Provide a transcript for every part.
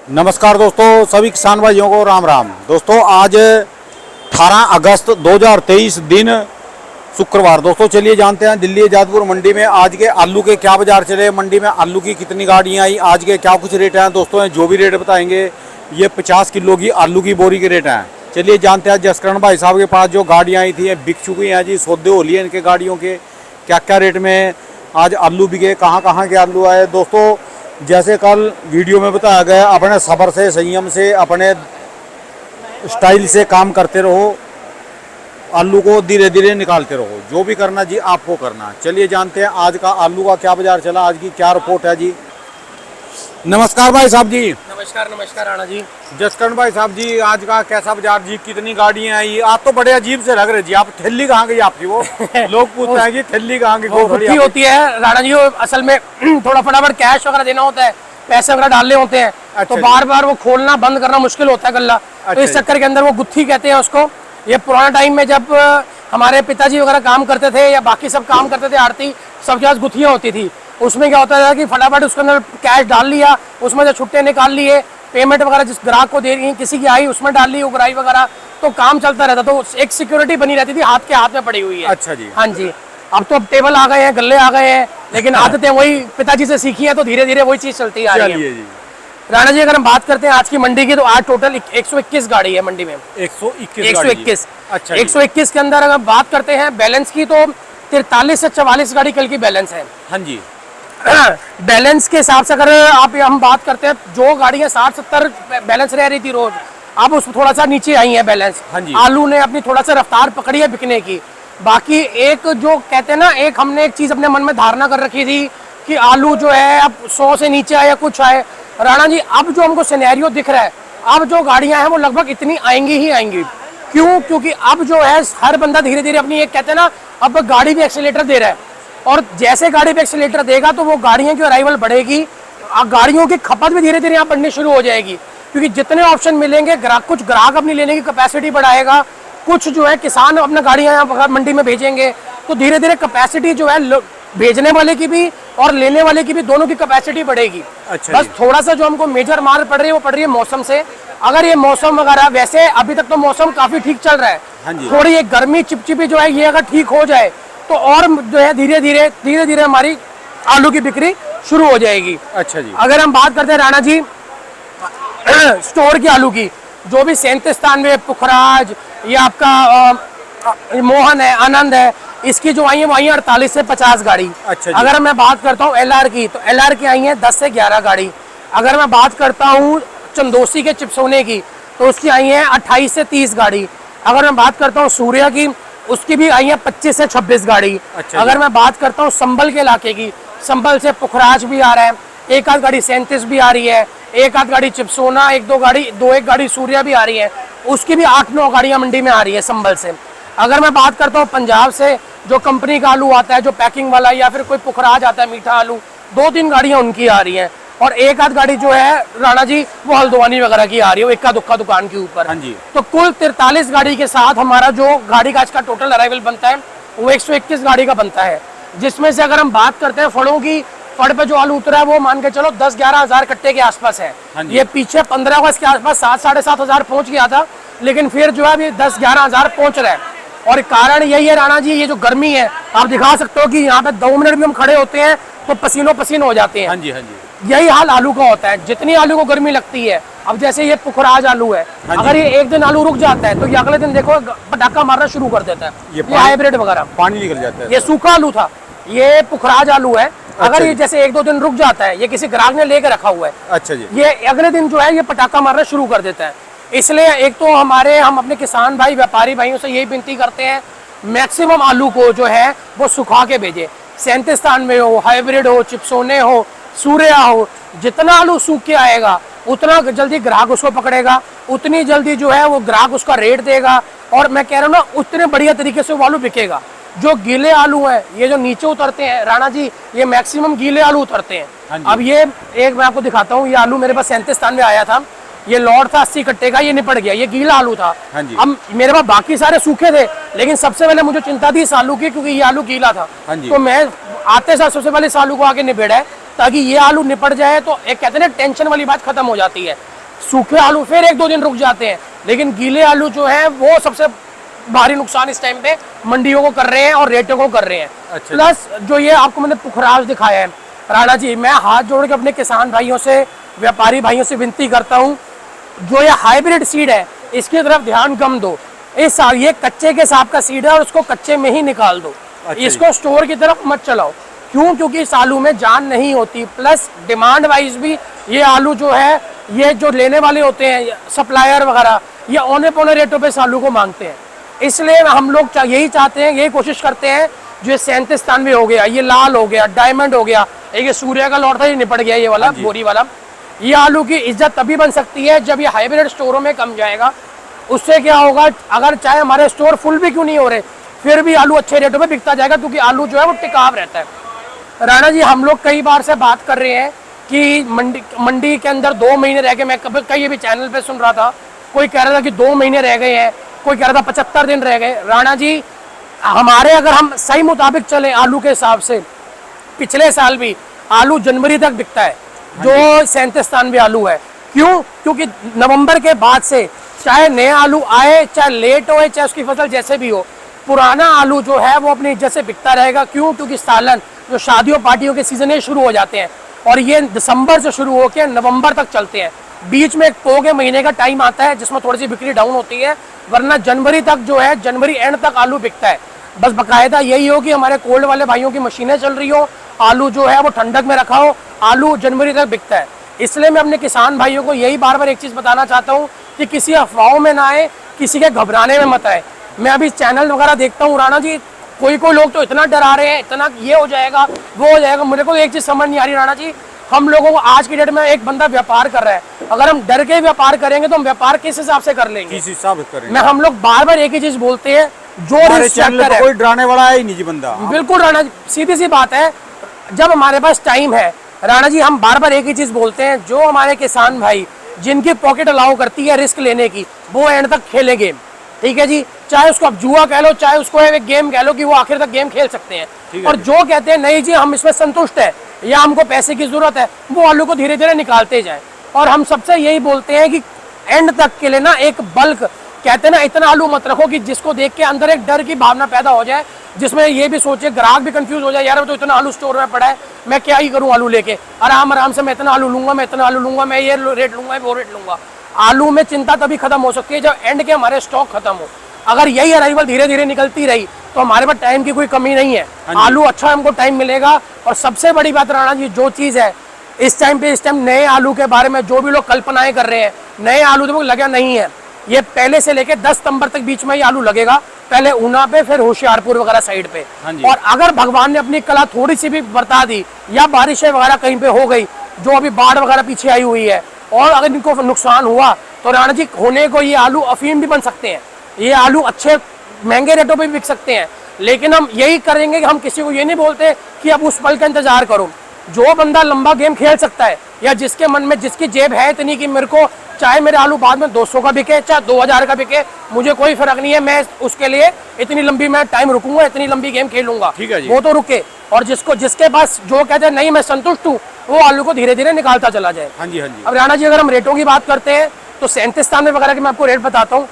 नमस्कार दोस्तों, सभी किसान भाइयों को राम राम। दोस्तों आज 18 अगस्त 2023 दिन शुक्रवार। दोस्तों चलिए जानते हैं दिल्ली जादपुर मंडी में आज के आलू के क्या बाजार चले, मंडी में आलू की कितनी गाड़ियां आई, आज के क्या कुछ रेट हैं। दोस्तों जो भी रेट बताएंगे ये 50 किलो की आलू की बोरी के रेट हैं। चलिए जानते हैं जसकरण भाई साहब के पास जो गाड़ियाँ आई थी बिक चुकी हैं जी, सौदे हो लिए इनके गाड़ियों के, क्या क्या रेट में आज आलू बिके, कहाँ कहाँ के आलू आए। दोस्तों जैसे कल वीडियो में बताया गया, अपने सब्र से, संयम से, अपने स्टाइल से काम करते रहो, आलू को धीरे धीरे निकालते रहो, जो भी करना जी आपको करना। चलिए जानते हैं आज का आलू का क्या बाजार चला, आज की क्या रिपोर्ट है जी। नमस्कार भाई साहब जी। नमस्कार नमस्कार राणा जी। जसकरण भाई साहब जी आज का कैसा बाजार जी, कितनी गाड़ियां आई? आज तो बड़े अजीब से लग रहे जी, आप थैली कहाँ गई आपकी? वो लोग पूछते हैं कि थैली कहाँ गई? गुत्थी होती है राणा जी, वो असल में थोड़ा फटाफट कैश वगैरह देना होता है, पैसे वगैरह डालने होते हैं। तो बार बार वो खोलना बंद करना मुश्किल होता है गल्ला, तो इस चक्कर के अंदर वो गुत्थी कहते हैं उसको। ये पुराना टाइम में जब हमारे पिताजी वगैरह काम करते थे या बाकी सब काम करते थे, आरती सबके पास गुत्थियाँ होती थी। उसमें क्या होता था कि फटाफट उसके अंदर कैश डाल लिया, उसमें जो छुट्टे निकाल लिए, पेमेंट वगैरह जिस ग्राहक को दे रही है, किसी की आई उसमें डाल ली उगराई वगैरह, तो काम चलता रहता। तो एक सिक्योरिटी बनी रहती थी, हाथ के हाथ में पड़ी हुई है। अच्छा जी। हाँ जी। अब तो टेबल आ गए हैं, गल्ले आ गए हैं, लेकिन आदतें वही पिताजी से सीखी है, तो धीरे धीरे वही चीज चलती आ रही है। राणा जी अगर हम बात करते हैं आज की मंडी की, तो आज टोटल 121 गाड़ी है मंडी में। 121। अच्छा 121 के अंदर अगर बात करते हैं बैलेंस की, तो 43 से 44 गाड़ी कल की बैलेंस है। हाँ जी। बैलेंस के हिसाब से अगर आप हम बात करते हैं, जो गाड़ियां 60-70 बैलेंस रह रही थी रोज, अब उस थोड़ा सा नीचे आई है बैलेंस। हाँ जी। आलू ने अपनी थोड़ा सा रफ्तार पकड़ी है बिकने की। बाकी एक जो कहते हैं ना, एक हमने एक चीज अपने मन में धारणा कर रखी थी कि आलू जो है अब 100 से नीचे आए या कुछ आए। राणा जी अब जो हमको सिनेरियो दिख रहा है, अब जो गाड़ियां हैं वो लगभग इतनी आएंगी ही आएंगी। क्यों? क्योंकि अब जो है हर बंदा धीरे धीरे अपनी, एक कहते हैं ना, अब गाड़ी भी एक्सीलेटर दे रहा है, और जैसे गाड़ी पे एक्सीलेटर देगा तो वो गाड़ियों की अराइवल बढ़ेगी, गाड़ियों की खपत भी धीरे धीरे यहाँ बढ़नी शुरू हो जाएगी। क्योंकि जितने ऑप्शन मिलेंगे, कुछ ग्राहक अपनी लेने की कैपेसिटी बढ़ाएगा, कुछ जो है किसान अपना गाड़ियाँ यहाँ मंडी में भेजेंगे, तो धीरे धीरे कैपेसिटी जो है भेजने वाले की भी और लेने वाले की भी, दोनों की कैपेसिटी बढ़ेगी। अच्छा बस थोड़ा सा जो हमको मेजर मार पड़ रही है वो पड़ रही है मौसम से। अगर ये मौसम वगैरह, वैसे अभी तक तो मौसम काफी ठीक चल रहा है। हाँ जी। थोड़ी ये गर्मी चिपचिपी जो है ये अगर ठीक हो जाए तो और जो है धीरे धीरे हमारी आलू की बिक्री शुरू हो जाएगी। अच्छा जी। अगर हम बात करते हैं राणा जी स्टोर की आलू की, जो भी 37 पुखराज, ये आपका मोहन है, आनंद है, इसकी जो आई है वो आई है 48 से 50 गाड़ी। अच्छा जी। अगर मैं बात करता हूँ एलआर की, तो एलआर की आई है 10 से 11 गाड़ी। अगर मैं बात करता हूँ चंदोसी के चिपसोने की, तो उसकी आई है 28 से 30 गाड़ी। अगर मैं बात करता हूँ सूर्या की, उसकी भी आई है 25 से 26 गाड़ी। अच्छा। अगर मैं बात करता हूँ संभल के इलाके की, संभल से पुखराज भी आ रहा है, एक आध गाड़ी 37 भी आ रही है, एक आध गाड़ी चिपसोना, एक गाड़ी सूर्या भी आ रही है, उसकी भी 8-9 गाड़ियां मंडी में आ रही है संभल से। अगर मैं बात करता हूँ पंजाब से, जो कंपनी का आलू आता है, जो पैकिंग वाला, या फिर कोई पुखराज आता है मीठा आलू, 2-3 गाड़ियां उनकी आ रही हैं, और एक आध गाड़ी जो है राणा जी वो हल्द्वानी वगैरह की आ रही है, इक्का दुक्का दुकान के ऊपर। हाँ जी। तो कुल 43 गाड़ी के साथ हमारा जो गाड़ी का आज का टोटल अराइवल बनता है वो 121 गाड़ी का बनता है। जिसमें से अगर हम बात करते हैं फड़ों की, फड़ पे जो आलू उतरा है वो मान के चलो 10-11 हज़ार कट्टे के आसपास है। ये पीछे 15 अगस्त के आसपास 7-7.5 हज़ार पहुंच गया था, लेकिन फिर जो है अभी 10-11 हज़ार पहुंच रहा है। और कारण यही है राणा जी, ये जो गर्मी है, आप दिखा सकते हो कि यहाँ पे 2 मिनट भी हम खड़े होते हैं तो पसीनो पसीन हो जाते हैं। हाँ जी। हाँ जी। यही हाल आलू का होता है, जितनी आलू को गर्मी लगती है। अब जैसे ये पुखराज आलू है, अगर ये एक दिन आलू रुक जाता है तो ये अगले दिन देखो पटाखा मारना शुरू कर देता है। ये हाइब्रिड वगैरह पानी निकल जाता है। ये सूखा आलू था, ये पुखराज आलू है। अगर ये जैसे 1-2 दिन रुक जाता है, ये किसी ग्राहक ने लेकर रखा हुआ है, अच्छा जी, ये अगले दिन जो है ये पटाखा मारना शुरू कर देता है। इसलिए एक तो हम अपने किसान भाई, व्यापारी भाइयों से यही विनती करते हैं, मैक्सिमम आलू को जो है वो सुखा के भेजे। 37 हो, हाइब्रिड हो, चिपसोने हो, सूर्या हो, जितना आलू सूख के आएगा उतना जल्दी ग्राहक उसको पकड़ेगा, उतनी जल्दी जो है वो ग्राहक उसका रेट देगा, और मैं कह रहा हूँ ना, उतने बढ़िया तरीके से वो आलू बिकेगा। जो गीले आलू हैं, ये जो नीचे उतरते हैं राणा जी, ये मैक्सिमम गीले आलू उतरते हैं। अब ये एक मैं आपको दिखाता हूँ, ये आलू मेरे पास 37 आया था, ये लॉट था 80 कट्टे का, ये निपट गया, ये गीला आलू था। अब मेरे पास बाकी सारे सूखे थे, लेकिन सबसे पहले मुझे चिंता थी इस आलू की, क्योंकि ये आलू गीला था। तो मैं आते साथ सबसे पहले इस आलू को आगे निबेड़ा है, ताकि ये आलू निपट जाए, तो एक कहते हैं टेंशन वाली बात खत्म हो जाती है। सूखे आलू फिर एक दो दिन रुक जाते हैं, लेकिन गीले आलू जो है वो सबसे भारी नुकसान इस टाइम पे मंडियों को कर रहे हैं और रेटों को कर रहे हैं। अच्छा। प्लस जो ये आपको मैंने पुखराज दिखाया है, राणा जी मैं हाथ जोड़ के अपने किसान भाइयों से, व्यापारी भाइयों से विनती करता हूँ, जो ये हाइब्रिड सीड है इसकी तरफ ध्यान कम दो। इस साल ये कच्चे के सांप का सीड है और उसको कच्चे में ही निकाल दो। अच्छा। इसको स्टोर की तरफ मत चलाओ। क्यों? क्योंकि इस आलू में जान नहीं होती। प्लस डिमांड वाइज भी ये आलू जो है, ये जो लेने वाले होते हैं सप्लायर वगैरह, ये औने पौने रेटों पे इस आलू को मांगते हैं। इसलिए हम लोग यही चाहते हैं, यही कोशिश करते हैं, जो 37-93 हो गया, ये लाल हो गया, डायमंड हो गया, एक ये सूर्य का लौट था, ये निपट गया ये वाला बोरी वाला। ये आलू की इज्जत तभी बन सकती है जब ये हाइब्रिड स्टोरों में कम जाएगा। उससे क्या होगा, अगर चाहे हमारे स्टोर फुल भी क्यों नहीं हो रहे, फिर भी आलू अच्छे रेटों में बिकता जाएगा, क्योंकि आलू जो है वो टिकाव रहता है। राणा जी हम लोग कई बार से बात कर रहे हैं कि मंडी के अंदर 2 महीने रह गए। मैं कई भी चैनल पे सुन रहा था, कोई कह रहा था कि 2 महीने रह गए हैं, कोई कह रहा था 75 दिन रह गए। राणा जी हमारे, अगर हम सही मुताबिक चले आलू के हिसाब से, पिछले साल भी आलू जनवरी तक बिकता है, जो 37-93 आलू है। क्यों? क्योंकि नवंबर के बाद से चाहे नए आलू आए, चाहे लेट हो, चाहे उसकी फसल जैसे भी हो, पुराना आलू जो है वो अपनी इज्जत से बिकता रहेगा। क्यों? क्योंकि सालन जो शादियों पार्टियों के सीजन ये शुरू हो जाते हैं और ये दिसंबर से शुरू होकर नवंबर तक चलते हैं। बीच में एक पो के महीने का टाइम आता है जिसमें थोड़ी सी बिक्री डाउन होती है, वरना जनवरी तक जो है, जनवरी एंड तक आलू बिकता है। बस बकायदा यही हो कि हमारे कोल्ड वाले भाइयों की मशीनें चल रही हो, आलू जो है वो ठंडक में रखा हो, आलू जनवरी तक बिकता है। इसलिए मैं अपने किसान भाइयों को यही बार बार एक चीज़ बताना चाहता हूँ कि किसी अफवाहों में ना आए, किसी के घबराने में मत आए। मैं अभी चैनल वगैरह देखता हूँ राणा जी, कोई लोग तो इतना डरा रहे हैं, इतना ये हो जाएगा वो हो जाएगा। मेरे को एक चीज़ समझ नहीं आ रही राणा जी, हम लोगों को आज की डेट में एक बंदा व्यापार कर रहा है, अगर हम डर के व्यापार करेंगे तो हम व्यापार किस हिसाब से कर लेंगे? किस हिसाब से करेंगे? हम लोग बार बार एक ही चीज बोलते हैं, जो रिस्क फैक्टर है, कोई डराने वाला है ही नहीं जी बंदा। बिल्कुल राणा जी, सीधी सी बात है, जब हमारे पास टाइम है राणा जी, हम बार बार एक ही चीज बोलते हैं, जो हमारे किसान भाई जिनकी पॉकेट अलाउ करती है रिस्क लेने की, वो एंड तक खेले गेम। ठीक है जी, चाहे उसको आप जुआ कह लो, चाहे उसको एक गेम कह लो, कि वो आखिर तक गेम खेल सकते हैं। और जो कहते हैं नहीं जी हम इसमें संतुष्ट है या हमको पैसे की जरूरत है, वो आलू को धीरे धीरे निकालते जाए। और हम सबसे यही बोलते हैं कि एंड तक के लिए ना एक बल्क, कहते हैं ना, इतना आलू मत रखो कि जिसको देख के अंदर एक डर की भावना पैदा हो जाए, जिसमें ये भी सोचे, ग्राहक भी कंफ्यूज हो जाए, यार तो इतना आलू स्टोर में पड़ा है, मैं क्या ही करूं आलू लेके, आराम से मैं इतना आलू लूंगा, मैं इतना आलू लूंगा, मैं ये रेट लूंगा, वो रेट लूंगा। आलू में चिंता तभी खत्म हो सकती है जब एंड के हमारे स्टॉक खत्म हो। अगर यही अराइवल धीरे धीरे निकलती रही तो हमारे पास टाइम की कोई कमी नहीं है, आलू अच्छा हमको टाइम मिलेगा। और सबसे बड़ी बात राणा जी, जो चीज़ है इस टाइम नए आलू के बारे में जो भी लोग कल्पनाएं कर रहे हैं, नए आलू तो लगा नहीं है, ये पहले से लेके 10 सितंबर तक बीच में ये आलू लगेगा, पहले ऊना पे, फिर होशियारपुर वगैरह साइड पे। और अगर भगवान ने अपनी कला थोड़ी सी भी बरता दी, या बारिशें वगैरह कहीं पे हो गई, जो अभी बाढ़ वगैरह पीछे आई हुई है, और अगर इनको नुकसान हुआ, तो राणा जी होने को ये आलू अफीम भी बन सकते हैं, ये आलू अच्छे महंगे रेटों पे भी बिक सकते हैं। लेकिन हम यही करेंगे कि हम किसी को ये नहीं बोलते कि अब उस पल का इंतजार करो। जो बंदा लंबा गेम खेल सकता है, या जिसके मन में, जिसकी जेब है इतनी कि मेरे को चाहे मेरे आलू बाद में 200 का बिके, चाहे 2000 का बिके, मुझे कोई फर्क नहीं है, मैं उसके लिए इतनी लंबी मैं टाइम रुकूंगा, इतनी लंबी गेम खेलूंगा, वो तो रुके। और जिसके पास जो कहते हैं नहीं मैं संतुष्ट हूँ, वो आलू को धीरे धीरे निकालता चला जाए। हाँ जी, हाँ जी। अब राणा जी अगर हम रेटों की बात करते हैं तो 37 वगैरह के मैं आपको रेट बताता हूँ।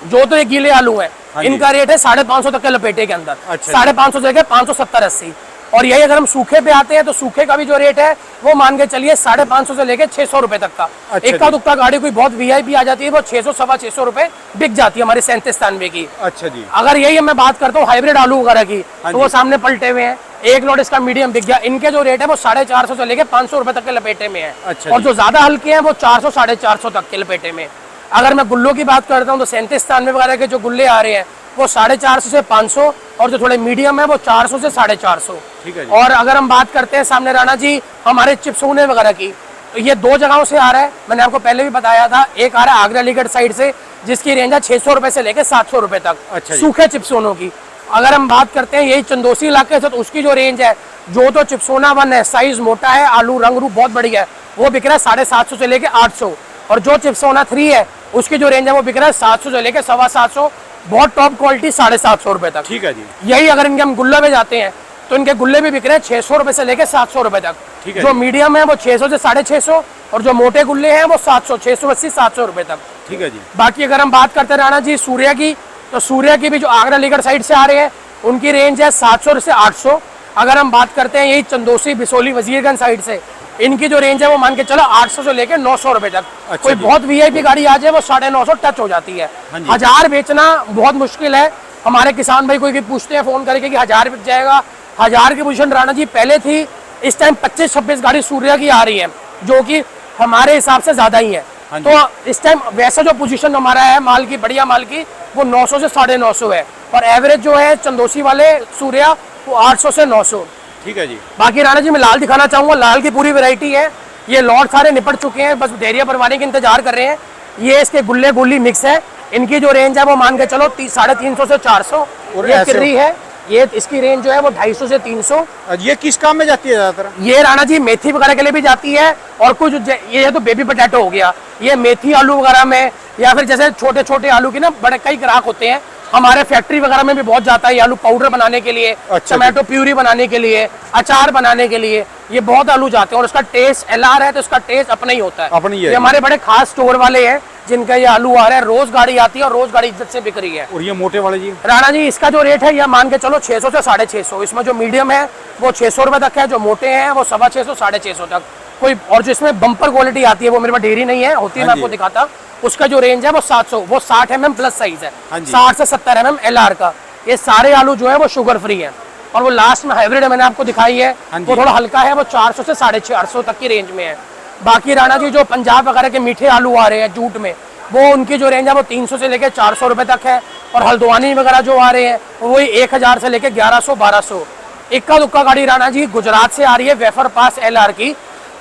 जो तो ये गीले आलू है, इनका रेट है 550 तक के लपेटे के अंदर, 550 से लेकर 570-80। और यही अगर हम सूखे पे आते हैं तो सूखे का भी जो रेट है वो मान के चलिए 550 से लेकर 600 रुपए तक का। इक्का दुक्का गाड़ी कोई बहुत वीआईपी आ जाती है, वो 600-625 रुपए बिक जाती है हमारे 37-93 की। अच्छा जी। अगर यही मैं बात करता हूँ हाइब्रिड आलू वगैरह की, तो वो सामने पलटे हुए हैं, एक लॉट इसका मीडियम बिक गया। इनके जो रेट है वो 450 से लेकर 500 रुपए तक के लपेटे में है। और जो ज्यादा हल्के हैं वो 400-450 तक के लपेटे में। अगर मैं गुल्लों की बात करता हूँ तो 37-93 वगैरह के जो गुल्ले आ रहे हैं वो 450 से 500, और जो थोड़े मीडियम है वो 400 से 450। ठीक है। और अगर हम बात करते हैं सामने राणा जी हमारे चिप्स ऊने वगैरह की, तो ये 2 जगहों से आ रहा है, मैंने आपको पहले भी बताया था। एक आ रहा है आगरा अलीगढ़ साइड से, जिसकी रेंज है 600 रुपए से लेकर 700 रुपए तक। अच्छा, सूखे चिप्सोनों की अगर हम बात करते हैं यही चंदोसी इलाके से, तो उसकी जो रेंज है, जो तो चिप्सोना 1 है, साइज मोटा है, आलू रंग रूप बहुत बढ़िया है, वो बिक रहा है 750 से लेकर 800। और जो चिप्सोना 3 है, उसकी जो रेंज है वो बिक रहा है 700 से लेकर 750, बहुत टॉप क्वालिटी 750 रुपए तक। ठीक है जी। यही अगर इनके हम गुल्ले में जाते हैं तो इनके गुल्ले भी बिक रहे हैं 600 रुपए से लेके 700 रुपए तक। ठीक है जो जी। मीडियम है वो 600 से 650 और जो मोटे गुल्ले हैं वो 700, 680, 700 रुपए तक। ठीक है जी। बाकी अगर हम बात करते राणा जी सूर्या की, तो सूर्या की भी जो आगरा अलीगढ़ साइड से आ रहे हैं उनकी रेंज है 700 से 800। अगर हम बात करते हैं यही चंदोसी, बिसोली, वजीरगंज साइड से, इनकी जो रेंज है वो मान के चलो 800 से लेके 900 रुपए तक। अच्छा कोई जी। बहुत वीआईपी गाड़ी आ जाए वो 950 टच हो जाती है। हाँ जी। 1000 बेचना बहुत मुश्किल है। हमारे किसान भाई कोई भी पूछते हैं फोन करके कि 1000 बिक जाएगा। 1000 की पोजीशन राणा जी पहले थी, इस टाइम 25-26 गाड़ी सूर्या की आ रही है, जो कि हमारे हिसाब से ज्यादा ही है। हाँ जी। तो इस टाइम वैसा जो पोजीशन हमारा है माल की, बढ़िया माल की, वो 900 से 950 है और एवरेज जो है चंदोसी वाले सूर्या वो 800 से 900। ठीक है जी। बाकी राणा जी मैं लाल दिखाना चाहूंगा, लाल की पूरी वैरायटी है। ये लॉट सारे निपट चुके हैं, बस डेरिया भरवाने के इंतजार कर रहे हैं। ये इसके गुल्ले गुल्ली मिक्स है। इनकी जो रेंज है वो मान के चलो 350 से 400। और ये ऐसे- किर्री है, ये इसकी रेंज जो है वो 250 से 300। ये किस काम में जाती है ज्यादातर? ये राणा जी मेथी वगैरह के लिए भी जाती है और कुछ ये है तो बेबी पोटैटो हो गया, ये मेथी आलू वगैरह में, या फिर जैसे छोटे छोटे आलू की ना बड़े कई ग्राहक होते हैं हमारे फैक्ट्री वगैरह में भी बहुत जाता है। ये आलू पाउडर बनाने के लिए, अच्छा टमाटो प्यूरी बनाने के लिए, अचार बनाने के लिए, ये बहुत आलू जाते हैं और उसका टेस्ट LR है तो उसका टेस्ट अपना ही होता है। अपनी है। ये हमारे बड़े खास स्टोर वाले हैं जिनका ये आलू आ रहा है, रोज गाड़ी आती है और रोज गाड़ी इज्जत से बिक रही है। और ये मोटे वाले जी? राणा जी इसका जो रेट है ये मान के चलो 600 से 650। इसमें जो मीडियम है वो 600 रुपए तक है, जो मोटे हैं वो 650, 650 तक। कोई और जिसमें बम्पर क्वालिटी आती है वो मेरे पास डेयरी नहीं है, होती है मैं हाँ जी। आपको दिखाता। उसका जो रेंज है वो 700, वो 60 mm प्लस साइज है, हाँ जी। 60 से 70 mm LR का। ये सारे आलू जो है वो शुगर फ्री है और वो लास्ट में हाइब्रिड मैंने आपको दिखाई है, हाँ जी। वो थोड़ा हल्का है, वो 400 से 450 तक की रेंज में है। बाकी राणा जी जो पंजाब वगैरह के मीठे आलू आ रहे हैं जूट में, वो उनकी जो रेंज है वो 300 से लेकर 400 रुपए तक है और हल्द्वानी वगैरह जो आ रहे हैं वही 1000 से लेकर 1100, 1200। इक्का दुक्का गाड़ी राणा जी गुजरात से आ रही है वेफर पास LR की,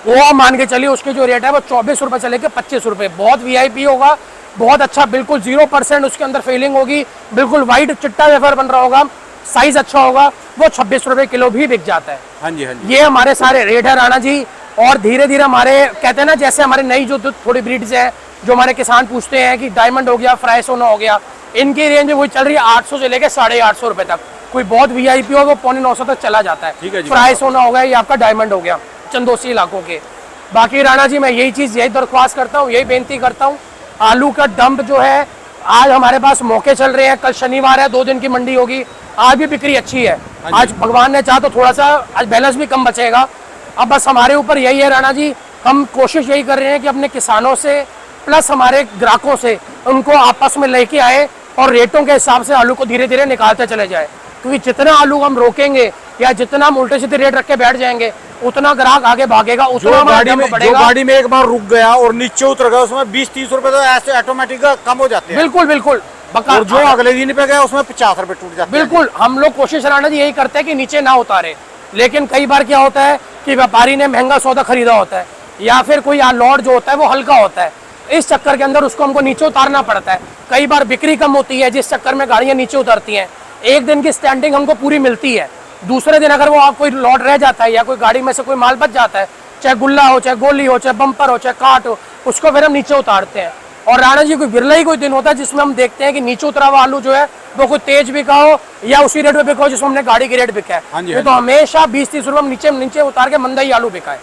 वो मान के चलिए उसकी जो रेट है वो 24 रुपए से लेकर 25 रुपए। बहुत VIP होगा, बहुत अच्छा, बिल्कुल 0% उसके अंदर फेलिंग होगी, बिल्कुल वाइट चिट्टा वेफर बन रहा होगा, साइज अच्छा होगा, वो 26 रुपए किलो भी बिक जाता है। हाँ जी। हाँ जी। ये हमारे सारे रेट है राणा जी। और धीरे धीरे हमारे कहते हैं ना, जैसे हमारे नई जो थोड़ी ब्रीड्स है जो हमारे किसान पूछते हैं कि डायमंड हो गया, फ्राई सोना हो गया, इनकी रेंज वही चल रही है 800 से लेकर 850 रुपए तक। कोई बहुत VIP हो वो 950 तक चला जाता है। ठीक है जी। फ्राई सोना हो गया, ये आपका डायमंड हो गया चंदोसी इलाकों के। बाकी राणा जी मैं यही चीज, यही दरख्वास्त करता हूँ, यही बेनती करता हूँ, आलू का डंप जो है आज हमारे पास मौके चल रहे हैं, कल शनिवार है, 2 दिन की मंडी होगी, आज भी बिक्री अच्छी है। आज भगवान ने चाहा तो थोड़ा सा आज बैलेंस भी कम बचेगा। अब बस हमारे ऊपर यही है राणा जी, हम कोशिश यही कर रहे हैं कि अपने किसानों से प्लस हमारे ग्राहकों से उनको आपस में लेके आए और रेटों के हिसाब से आलू को धीरे धीरे निकालते चले जाए। क्योंकि जितना आलू हम रोकेंगे या जितना हम उल्टे सीधे रेट रख के बैठ जाएंगे उतना ग्राहक आगे भागेगा, उतना हमारा गाड़ी डंप में, जो बढ़ेगा। गाड़ी में एक बार रुक गया और नीचे उतर गया उसमें 20-30 रुपए तो ऐसे ऑटोमेटिक कम हो जाते हैं। बिल्कुल बिल्कुल और जो अगले दिन पे गया उसमें 50 रुपए टूट जाते हैं। बिल्कुल हम लोग कोशिश राणा जी यही करते हैं कि नीचे ना उतारे, लेकिन कई बार क्या होता है कि व्यापारी ने महंगा सौदा खरीदा होता है या फिर कोई लॉट जो होता है वो हल्का होता है, इस चक्कर के अंदर उसको हमको नीचे उतारना पड़ता है। कई बार बिक्री कम होती है जिस चक्कर में गाड़ियां नीचे उतरती हैं। एक दिन की स्टैंडिंग हमको पूरी मिलती है, दूसरे दिन अगर वो आप कोई लॉट रह जाता है या कोई गाड़ी में से कोई माल बच जाता है, चाहे गुल्ला हो, चाहे गोली हो, चाहे बम्पर हो, चाहे काट हो, उसको फिर हम नीचे उतारते हैं। और राणा जी कोई बिरला ही कोई दिन होता है जिसमें हम देखते हैं कि नीचे उतरा हुआ आलू जो है वो कोई तेज बिका हो या उसी रेट पे बिका हो जिसमें हमने गाड़ी की रेट बिका हाँ है। जी, ये तो हमेशा 20-30 रुपए नीचे नीचे उतार के मंदा ही आलू बिका है।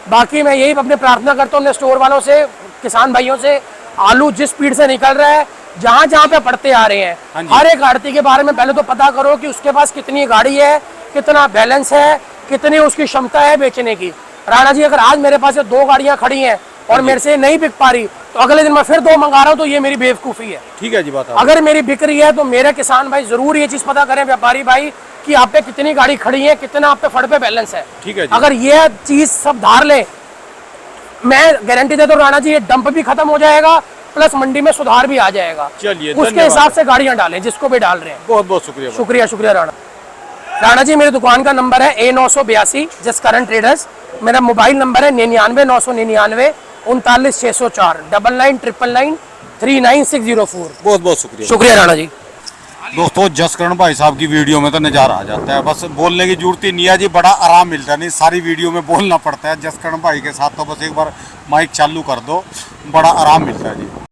बाकी मैं यही अपने प्रार्थना करता हूँ अपने स्टोर वालों से, किसान भाइयों से, आलू जिस स्पीड से निकल रहा है, जहाँ जहाँ पे पड़ते आ रहे हैं, हाँ जी। हर एक आड़ती के बारे में पहले तो पता करो कि उसके पास कितनी गाड़ी है, कितना बैलेंस है, कितनी उसकी क्षमता है बेचने की। राणा जी अगर आज मेरे पास ये 2 गाड़ियां खड़ी हैं और मेरे से नहीं बिक पा रही तो अगले दिन मैं फिर 2 मंगा रहा हूँ, तो ये मेरी बेवकूफ़ी है। ठीक है जी, बात है। अगर मेरी बिक रही है तो मेरे किसान भाई जरूर ये चीज पता करें, व्यापारी भाई, कि आप पे कितनी गाड़ी खड़ी है, कितना आप पे फड़ पे बैलेंस है। ठीक है जी। अगर ये चीज सब धार ले, मैं गारंटी देता हूँ राणा जी, ये डंप भी खत्म हो जाएगा प्लस मंडी में सुधार भी आ जाएगा। चलिए, उसके धन्यवाद। हिसाब से गाड़ियां डालें जिसको भी डाल रहे हैं। बहुत बहुत शुक्रिया। शुक्रिया शुक्रिया राणा। राणा जी मेरी दुकान का नंबर है A982 जस्ट करंट ट्रेडर्स। मेरा मोबाइल नंबर है 99 999 39 604 99 39 बहुत बहुत शुक्रिया। शुक्रिया राणा जी। दोस्तों जसकरण भाई साहब की वीडियो में तो नज़ारा आ जाता है, बस बोलने की जरूरत ही नहीं है जी, बड़ा आराम मिलता है। नहीं सारी वीडियो में बोलना पड़ता है, जसकरण भाई के साथ तो बस एक बार माइक चालू कर दो, बड़ा आराम मिलता है जी।